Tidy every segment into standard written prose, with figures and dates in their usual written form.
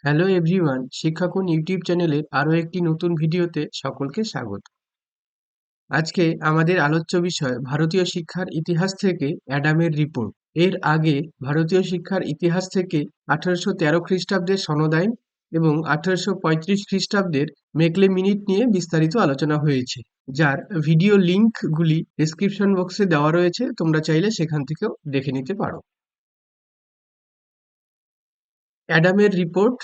Hello everyone, শিক্ষাকুন YouTube চ্যানেলের আরও একটি নতুন ভিডিওতে সকলকে স্বাগত। আজকে আমাদের আলোচ্য বিষয় ভারতীয় শিক্ষার ইতিহাস থেকে অ্যাডামের রিপোর্ট। এর আগে ভারতীয় শিক্ষার ইতিহাস থেকে 1813 খ্রিস্টাব্দের সনদ আইন এবং 1835 খ্রিস্টাব্দের মেকলে মিনিট নিয়ে বিস্তারিত আলোচনা হয়েছে, যার ভিডিও লিঙ্কগুলি ডেসক্রিপশন বক্সে দেওয়া রয়েছে, তোমরা চাইলে সেখান থেকেও দেখে নিতে পারো। অ্যাডামের রিপোর্ট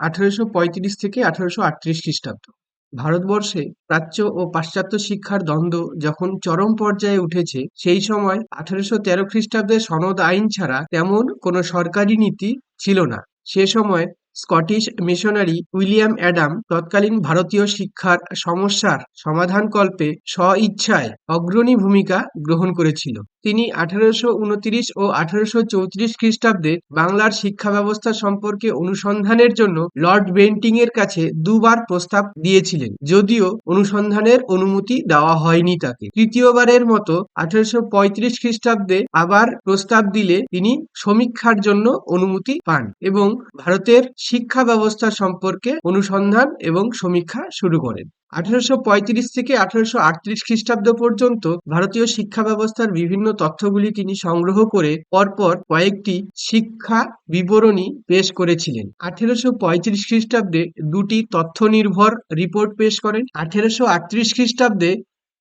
1835 থেকে 1838 খ্রিস্টাব্দ। ভারতবর্ষে প্রাচ্য ও পাশ্চাত্য শিক্ষার দ্বন্দ্ব যখন চরম পর্যায়ে উঠেছে, সেই সময় 1813 খ্রিস্টাব্দের সনদ আইন ছাড়া তেমন কোনো সরকারি নীতি ছিল না। সে সময় স্কটিশ মিশনারি উইলিয়াম অ্যাডাম তৎকালীন ভারতীয় শিক্ষার সমস্যার সমাধানকল্পে স্বইচ্ছায় অগ্রণী ভূমিকা গ্রহণ করেছিল। তিনি 1829 ও 1834 খ্রিস্টাব্দে বাংলার শিক্ষা ব্যবস্থা সম্পর্কে অনুসন্ধানের জন্য লর্ড বেন্টিং এর কাছে দুবার প্রস্তাব দিয়েছিলেন, যদিও অনুসন্ধানের অনুমতি দেওয়া হয়নি তাকে। তৃতীয়বারের মতো 1835 খ্রিস্টাব্দে আবার প্রস্তাব দিলে তিনি সমীক্ষার জন্য অনুমতি পান এবং ভারতের শিক্ষা ব্যবস্থা সম্পর্কে অনুসন্ধান এবং সমীক্ষা শুরু করেন। 1835 থেকে 1838 খ্রিস্টাব্দ পর্যন্ত ভারতীয় শিক্ষা ব্যবস্থার বিভিন্ন তথ্যগুলি তিনি সংগ্রহ করে পরপর কয়েকটি শিক্ষা বিবরণী পেশ করেছিলেন। 1835 খ্রিস্টাব্দে দুটি তথ্য নির্ভর রিপোর্ট পেশ করেন। 1838 খ্রিস্টাব্দে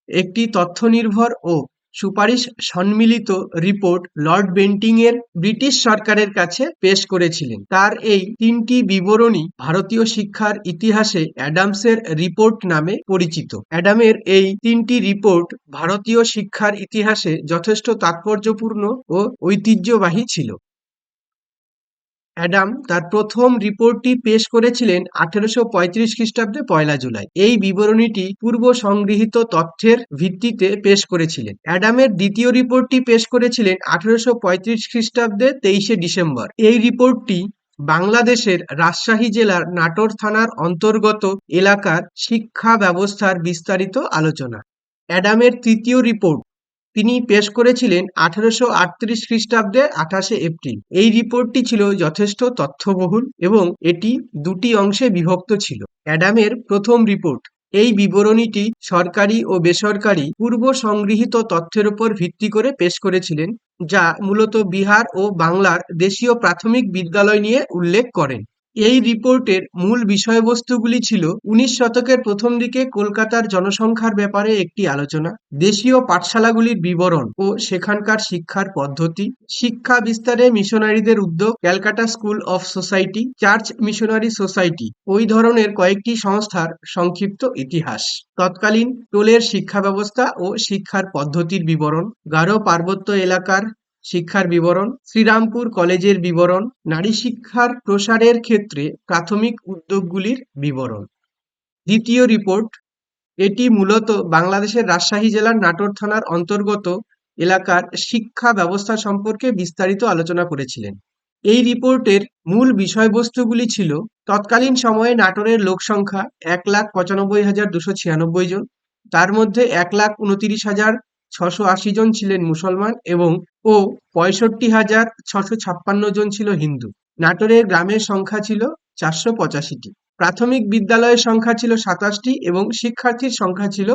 একটি তথ্য নির্ভর ও সুপারিশ সম্মিলিত রিপোর্ট লর্ড বেন্টিং এর ব্রিটিশ সরকারের কাছে পেশ করেছিলেন। তার এই তিনটি বিবরণী ভারতীয় শিক্ষার ইতিহাসে অ্যাডামসের রিপোর্ট নামে পরিচিত। অ্যাডামের এই তিনটি রিপোর্ট ভারতীয় শিক্ষার ইতিহাসে যথেষ্ট তাৎপর্যপূর্ণ ও ঐতিহ্যবাহী ছিল। অ্যাডাম তার প্রথম রিপোর্টটি পেশ করেছিলেন 1835 খ্রিস্টাব্দে 1 জুলাই। এই বিবরণীটি পূর্ব সংগৃহীত তথ্যের ভিত্তিতে পেশ করেছিলেন। অ্যাডামের দ্বিতীয় রিপোর্টটি পেশ করেছিলেন 1835 খ্রিস্টাব্দে 23 ডিসেম্বর। এই রিপোর্টটি বাংলাদেশের রাজশাহী জেলার নাটোর থানার অন্তর্গত এলাকার শিক্ষা ব্যবস্থার বিস্তারিত আলোচনা। অ্যাডামের তৃতীয় রিপোর্ট তিনি পেশ করেছিলেন 1838 খ্রিস্টাব্দে 28 এপ্রিল। এই রিপোর্টটি ছিল যথেষ্ট তথ্যবহুল এবং এটি দুটি অংশে বিভক্ত ছিল। অ্যাডামের প্রথম রিপোর্ট, এই বিবরণীটি সরকারি ও বেসরকারি পূর্ব সংগৃহীত তথ্যের উপর ভিত্তি করে পেশ করেছিলেন, যা মূলত বিহার ও বাংলার দেশীয় প্রাথমিক বিদ্যালয় নিয়ে উল্লেখ করেন। এই রিপোর্টের মূল বিষয়বস্তুগুলি ছিল 19 শতকের প্রথম দিকে কলকাতার জনসংখ্যার ব্যাপারে একটি আলোচনা, দেশীয় পাঠশালাগুলির বিবরণ ও সেখানকার শিক্ষার পদ্ধতি, শিক্ষা বিস্তারে মিশনারিদের উদ্যোগ, Calcutta school of society, church missionary society, ওই ধরনের কয়েকটি সংস্থার সংক্ষিপ্ত ইতিহাস, তৎকালীন টোলের শিক্ষা ব্যবস্থা ও শিক্ষার পদ্ধতির বিবরণ, গারো পার্বত্য এলাকার শিক্ষার বিবরণ, শ্রীরামপুর কলেজের বিবরণ, নারী শিক্ষার প্রসারের ক্ষেত্রে প্রাথমিক উদ্যোগগুলির বিবরণ। দ্বিতীয় রিপোর্ট, এটি মূলত বাংলাদেশের রাজশাহী জেলার নাটোর থানার অন্তর্গত এলাকার শিক্ষা ব্যবস্থা সম্পর্কে বিস্তারিত আলোচনা করেছিলেন। এই রিপোর্টের মূল বিষয়বস্তুগুলি ছিল তৎকালীন সময়ে নাটোরের লোকসংখ্যা 1,95,296 জন, তার মধ্যে 1,29,680 জন ছিলেন মুসলমান এবং 65,656 জন ছিল হিন্দু। নাটোরের গ্রামের সংখ্যা ছিল 485টি। প্রাথমিক বিদ্যালয়ের সংখ্যা ছিল 27টি এবং শিক্ষার্থীর সংখ্যা ছিল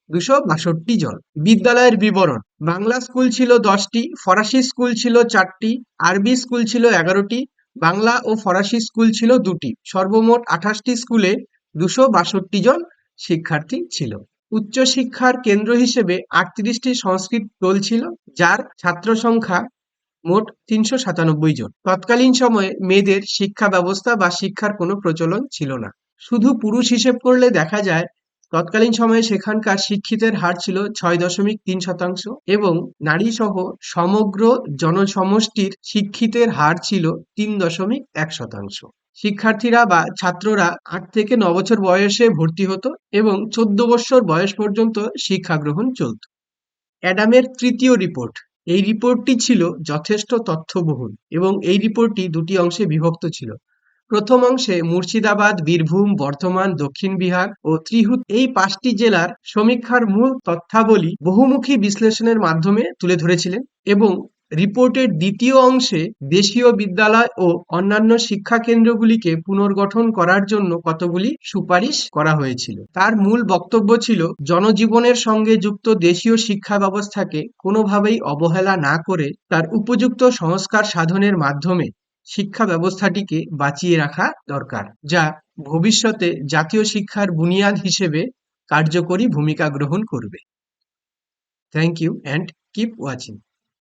262 জন। বিদ্যালয়ের বিবরণ, বাংলা স্কুল ছিল 10টি, ফরাসি স্কুল ছিল 4টি, আরবি স্কুল ছিল 11টি, বাংলা ও ফরাসি স্কুল ছিল 2টি। সর্বমোট 28টি স্কুলে 262 জন শিক্ষার্থী ছিল। উচ্চশিক্ষার কেন্দ্র হিসেবে 38টি সংস্কৃত টোল ছিল, যার ছাত্র সংখ্যা মোট 397 জন। তৎকালীন সময়ে মেয়েদের শিক্ষা ব্যবস্থা বা শিক্ষার কোনো প্রচলন ছিল না। শুধু পুরুষ হিসেব করলে দেখা যায় তৎকালীন সময়ে সেখানকার শিক্ষিতের হার ছিল 6.3% এবং নারী সহ সমগ্র জনসমষ্টির শিক্ষিতের হার ছিল 3.1%। শিক্ষার্থীরা বা ছাত্ররা 8 থেকে 9 বছর বয়সে ভর্তি হতো এবং 14 বছর বয়স পর্যন্ত শিক্ষা গ্রহণ চলত। অ্যাডামের তৃতীয় রিপোর্ট, এই রিপোর্টটি ছিল যথেষ্ট তথ্যবহুল এবং এই রিপোর্টটি দুটি অংশে বিভক্ত ছিল। প্রথম অংশে মুর্শিদাবাদ, বীরভূম, বর্ধমান, দক্ষিণ বিহার ও ত্রিহুত এই 5টি জেলার সমীক্ষার মূল তথ্যাবলী বহুমুখী বিশ্লেষণের মাধ্যমে তুলে ধরেছিলেন এবং রিপোর্টের দ্বিতীয় অংশে দেশীয় বিদ্যালয় ও অন্যান্য শিক্ষা কেন্দ্রগুলিকে পুনর্গঠন করার জন্য কতগুলি সুপারিশ করা হয়েছিল। তার মূল বক্তব্য ছিল জনজীবনের সঙ্গে যুক্ত দেশীয় শিক্ষা ব্যবস্থাকে কোনোভাবেই অবহেলা না করে তার উপযুক্ত সংস্কার সাধনের মাধ্যমে শিক্ষা ব্যবস্থাটিকে বাঁচিয়ে রাখা দরকার, যা ভবিষ্যতে জাতীয় শিক্ষার বুনিয়াদ হিসেবে কার্যকরী ভূমিকা গ্রহণ করবে। Thank you and keep watching.